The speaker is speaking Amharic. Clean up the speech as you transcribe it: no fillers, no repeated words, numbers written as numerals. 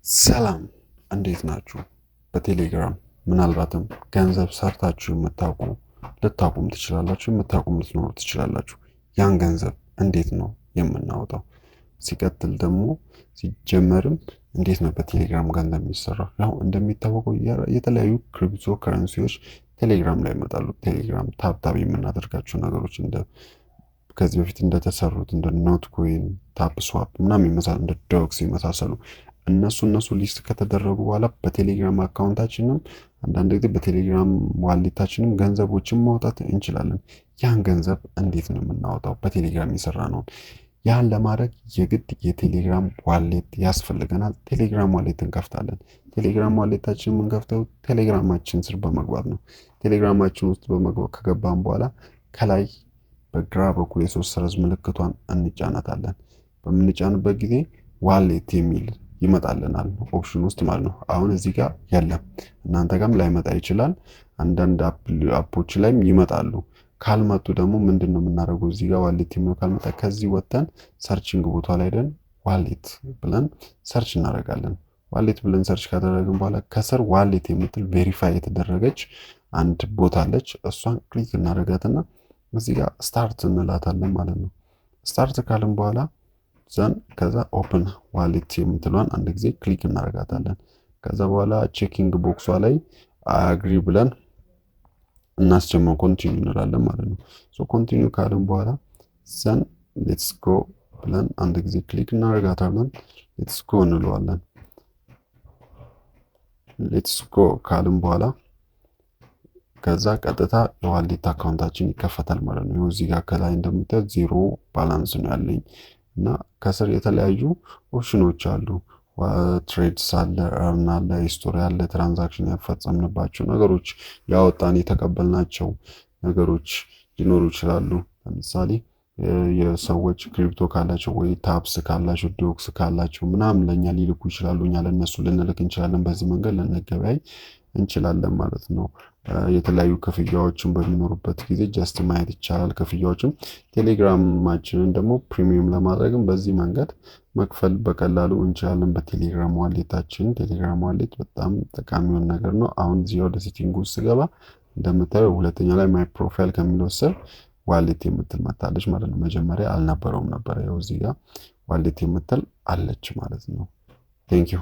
ሰላም እንዴት ናችሁ? በቴሌግራም ምናልባትም ገንዘብ ሰርታችሁ ልታቁም ትችላላችሁ፣ የምታቁም ልትኖሩ ትችላላችሁ። ያን ገንዘብ እንዴት ነው የምናወጣው? ሲቀጥል ደግሞ ሲጀመርም እንዴት ነው በቴሌግራም ገንዘብ የሚሰራው? ያው እንደሚታወቀው የተለያዩ ክሪፕቶ ከረንሲዎች ቴሌግራም ላይ ይመጣሉ። ቴሌግራም ታብታብ የምናደርጋቸው ነገሮች ከዚህ በፊት እንደተሰሩት እንደ ኖት ኮይን፣ ታፕ ስዋፕ ምናምን እንደ ዶክስ የመሳሰሉ እነሱ ሊስት ከተደረጉ በኋላ በቴሌግራም አካውንታችንም አንዳንድ ጊዜ በቴሌግራም ዋሌታችንም ገንዘቦችን ማውጣት እንችላለን። ያን ገንዘብ እንዴት ነው የምናወጣው? በቴሌግራም የሰራ ነው። ያን ለማድረግ የግድ የቴሌግራም ዋሌት ያስፈልገናል። ቴሌግራም ዋሌት እንከፍታለን። ቴሌግራም ዋሌታችን የምንከፍተው ቴሌግራማችን ስር በመግባት ነው። ቴሌግራማችን ውስጥ በመግባት ከገባን በኋላ ከላይ በግራ በኩል የሶስት ሰረዝ ምልክቷን እንጫናታለን። በምንጫንበት ጊዜ ዋሌት የሚል ይመጣልናል ኦፕሽን ውስጥ ማለት ነው። አሁን እዚህ ጋር የለም፣ እናንተ ጋርም ላይመጣ ይችላል። አንዳንድ አፖች ላይም ይመጣሉ። ካልመጡ ደግሞ ምንድነው የምናደርገው? እዚህ ጋር ዋሌት የሚለው ካልመጣ ከዚህ ወጥተን ሰርችንግ ቦታ ላይ ደን ዋሌት ብለን ሰርች እናደርጋለን። ዋሌት ብለን ሰርች ካደረግን በኋላ ከስር ዋሌት የምትል ቬሪፋይ የተደረገች አንድ ቦታ አለች። እሷን ክሊክ እናደርጋትና እዚህ ጋር ስታርት እንላታለን ማለት ነው። ስታርት ካልን በኋላ ከዛ ኦፕን ዋሌት የምትለዋን አንድ ጊዜ ክሊክ እናደርጋታለን። ከዛ በኋላ ቼኪንግ ቦክሷ ላይ አግሪ ብለን እናስጀምረው ኮንቲኒው እንላለን ማለት ነው። ኮንቲኒው ካልን በኋላ ሌትስ ጎ ብለን አንድ ጊዜ ክሊክ እናደርጋታለን። ሌትስ ጎ እንለዋለን። ሌትስ ጎ ካልን በኋላ ከዛ ቀጥታ የዋሌት አካውንታችን ይከፈታል ማለት ነው። እዚህ ጋር ከላይ እንደምታዩት ዜሮ ባላንስ ነው ያለኝ እና ከስር የተለያዩ ኦፕሽኖች አሉ። ትሬድስ አለ፣ እርን አለ፣ ሂስቶሪ አለ፣ ትራንዛክሽን ያፈጸምንባቸው ነገሮች፣ ያወጣን የተቀበልናቸው ነገሮች ሊኖሩ ይችላሉ። ለምሳሌ የሰዎች ክሪፕቶ ካላቸው ወይ ታፕስ ካላቸው ዶክስ ካላቸው ምናምን ለኛ ሊልኩ ይችላሉ። እኛ ለነሱ ልንልክ እንችላለን። በዚህ መንገድ ልንገበያይ እንችላለን ማለት ነው። የተለያዩ ክፍያዎችን በሚኖሩበት ጊዜ ጀስት ማየት ይቻላል። ክፍያዎችን ቴሌግራማችንን ደግሞ ፕሪሚየም ለማድረግም በዚህ መንገድ መክፈል በቀላሉ እንችላለን በቴሌግራም ዋሌታችን። ቴሌግራም ዋሌት በጣም ጠቃሚውን ነገር ነው። አሁን እዚህ ወደ ሴቲንግ ውስጥ ገባ እንደምታየው ሁለተኛ ላይ ማይ ፕሮፋይል ከሚለው ስር ዋሌት የምትል መጣለች ማለት ነው። መጀመሪያ አልነበረውም ነበር። ያው እዚህ ጋር ዋሌት የምትል አለች ማለት ነው። ቴንክ ዩ